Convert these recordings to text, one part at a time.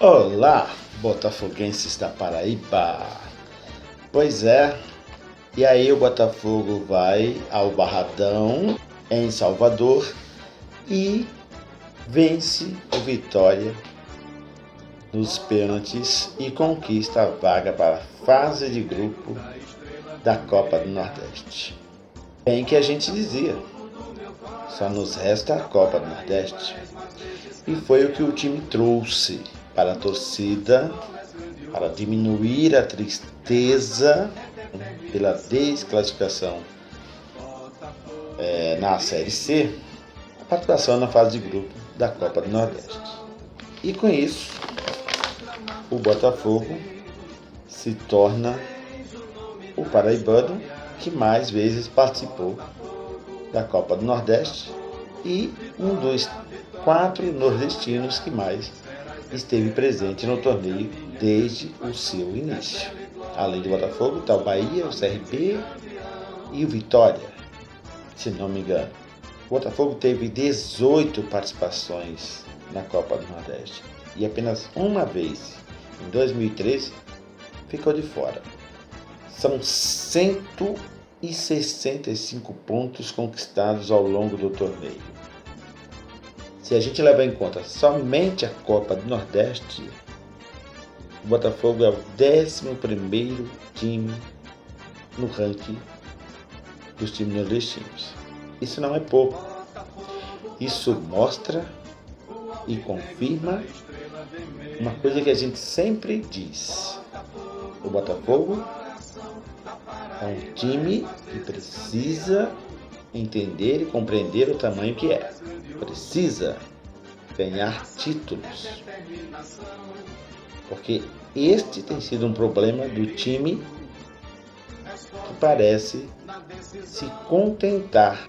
Olá, botafoguenses da Paraíba! Pois é, e aí o Botafogo vai ao Barradão, em Salvador, e vence o Vitória nos pênaltis e conquista a vaga para a fase de grupo da Copa do Nordeste. Bem que a gente dizia, só nos resta a Copa do Nordeste. E foi o que o time trouxe para a torcida, para diminuir a tristeza pela desclassificação na Série C, a participação na fase de grupo da Copa do Nordeste. E com isso, o Botafogo se torna o paraibano que mais vezes participou da Copa do Nordeste e um dos 4 nordestinos que mais esteve presente no torneio desde o seu início. Além do Botafogo, está o Bahia, o CRB e o Vitória, se não me engano. O Botafogo teve 18 participações na Copa do Nordeste e apenas uma vez, em 2013, ficou de fora. São 165 pontos conquistados ao longo do torneio. Se a gente levar em conta somente a Copa do Nordeste, o Botafogo é o 11º time no ranking dos times nordestinos. Isso não é pouco. Isso mostra e confirma uma coisa que a gente sempre diz. O Botafogo é um time que precisa entender e compreender o tamanho que é. Precisa ganhar títulos. Porque este tem sido um problema do time que parece se contentar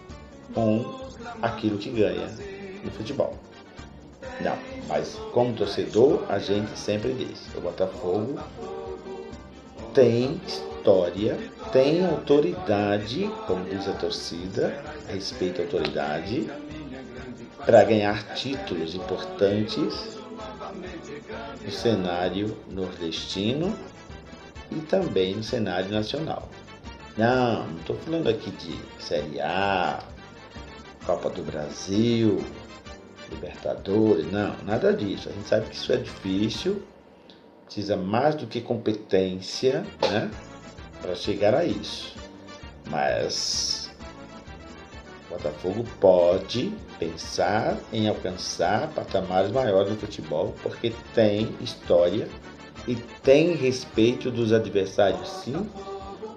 com aquilo que ganha no futebol. Não, mas como torcedor, a gente sempre diz, o Botafogo tem história, tem autoridade, como diz a torcida, respeita a autoridade, para ganhar títulos importantes no cenário nordestino e também no cenário nacional. Não estou falando aqui de Série A, Copa do Brasil, Libertadores, não, nada disso. A gente sabe que isso é difícil, precisa mais do que competência, né, para chegar a isso. Mas o Botafogo pode pensar em alcançar patamares maiores no futebol, porque tem história e tem respeito dos adversários, sim,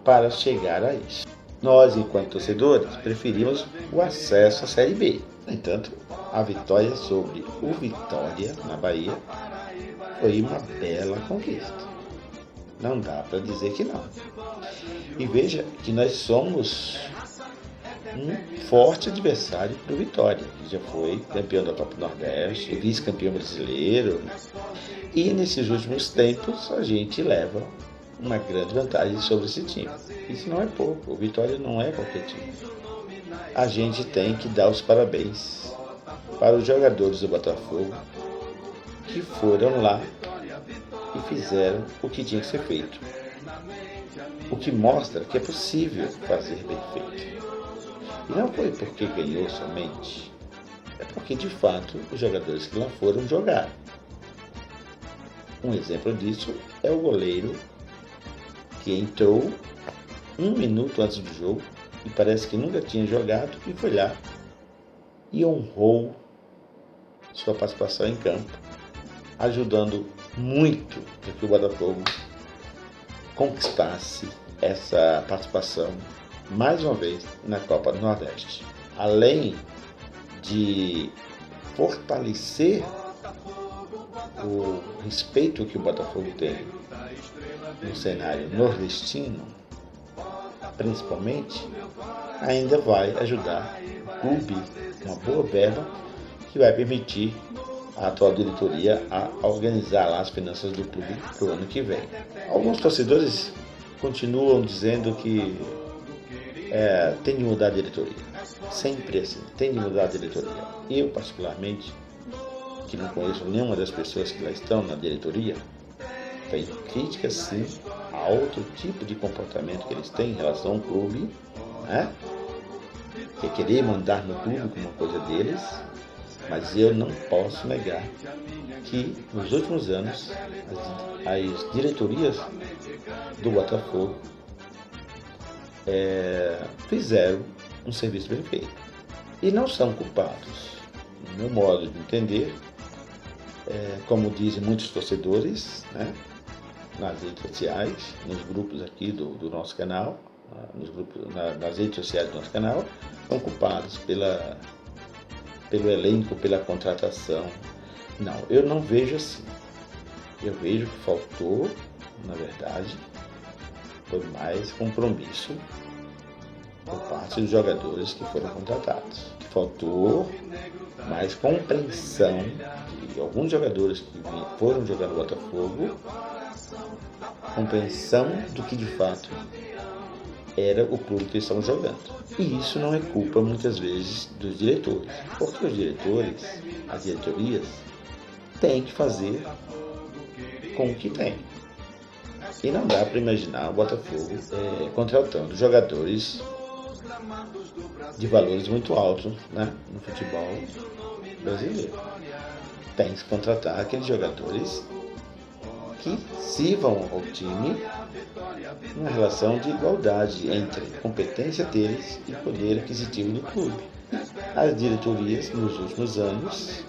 para chegar a isso. Nós, enquanto torcedores, preferimos o acesso à Série B. No entanto, a vitória sobre o Vitória, na Bahia, foi uma bela conquista. Não dá para dizer que não. E veja que nós somos um forte adversário para o Vitória, que já foi campeão da Copa do Nordeste, vice-campeão brasileiro. E nesses últimos tempos a gente leva uma grande vantagem sobre esse time. Isso não é pouco, o Vitória não é qualquer time. A gente tem que dar os parabéns para os jogadores do Botafogo que foram lá e fizeram o que tinha que ser feito. O que mostra que é possível fazer bem feito. E não foi porque ganhou somente, é porque de fato os jogadores que lá foram jogaram. Um exemplo disso é o goleiro que entrou 1 minuto antes do jogo e parece que nunca tinha jogado e foi lá e honrou sua participação em campo, ajudando muito para que o Botafogo conquistasse essa participação mais uma vez na Copa do Nordeste. Além de fortalecer o respeito que o Botafogo tem no cenário nordestino, principalmente, ainda vai ajudar o clube, uma boa verba, que vai permitir a atual diretoria a organizar lá as finanças do clube para o ano que vem. Alguns torcedores continuam dizendo que tem de mudar a diretoria. Sempre assim, tem de mudar a diretoria. Eu, particularmente, que não conheço nenhuma das pessoas que lá estão na diretoria, tem críticas sim a outro tipo de comportamento que eles têm em relação ao clube, né? Que é querer mandar no clube como uma coisa deles, mas eu não posso negar que nos últimos anos as diretorias do Botafogo fizeram um serviço bem feito. E não são culpados, no meu modo de entender, como dizem muitos torcedores, né, nas redes sociais, nos grupos aqui do nosso canal, nas redes sociais do nosso canal, são culpados pelo elenco, pela contratação. Não, eu não vejo assim. Eu vejo que faltou, na verdade, foi mais compromisso por parte dos jogadores que foram contratados. Faltou mais compreensão de alguns jogadores que foram jogar no Botafogo, compreensão do que de fato era o clube que eles estavam jogando. E isso não é culpa, muitas vezes, dos diretores, porque os diretores, as diretorias, têm que fazer com o que tem. E não dá para imaginar o Botafogo contratando jogadores de valores muito altos, né, no futebol brasileiro. Tem que contratar aqueles jogadores que sirvam ao time numa relação de igualdade entre competência deles e poder aquisitivo do clube. As diretorias, nos últimos anos,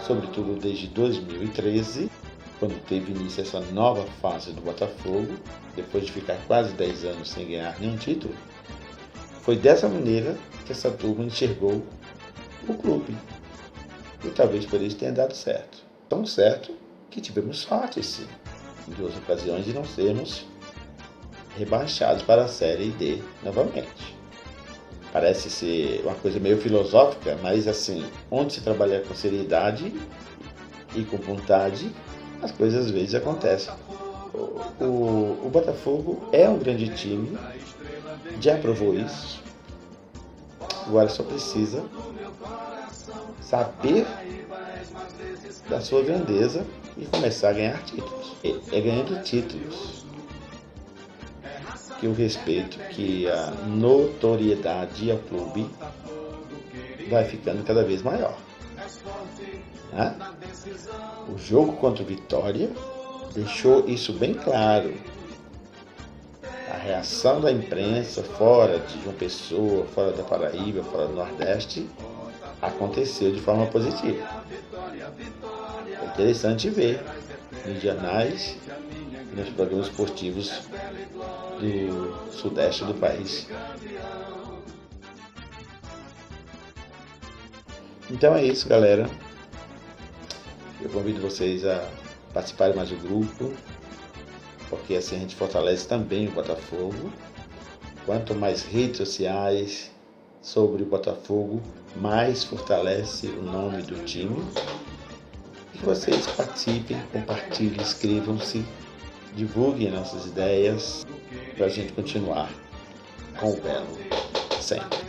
sobretudo desde 2013, quando teve início essa nova fase do Botafogo, depois de ficar quase 10 anos sem ganhar nenhum título, foi dessa maneira que essa turma enxergou o clube. E talvez por isso tenha dado certo. Tão certo que tivemos sorte, sim, em duas ocasiões de não sermos rebaixados para a Série D novamente. Parece ser uma coisa meio filosófica, mas assim, onde se trabalhar com seriedade e com vontade, as coisas às vezes acontecem. O Botafogo é um grande time, já provou isso, agora só precisa saber da sua grandeza e começar a ganhar títulos. É ganhando títulos que o respeito, que a notoriedade ao clube vai ficando cada vez maior. Né? O jogo contra o Vitória deixou isso bem claro. A reação da imprensa fora de João Pessoa, fora da Paraíba, fora do Nordeste, aconteceu de forma positiva. É interessante ver nos jornais e nos programas esportivos do sudeste do país. Então é isso, galera. Eu convido vocês a participarem mais do grupo, porque assim a gente fortalece também o Botafogo. Quanto mais redes sociais sobre o Botafogo, mais fortalece o nome do time. E que vocês participem, compartilhem, inscrevam-se, divulguem nossas ideias para a gente continuar com o Belo sempre.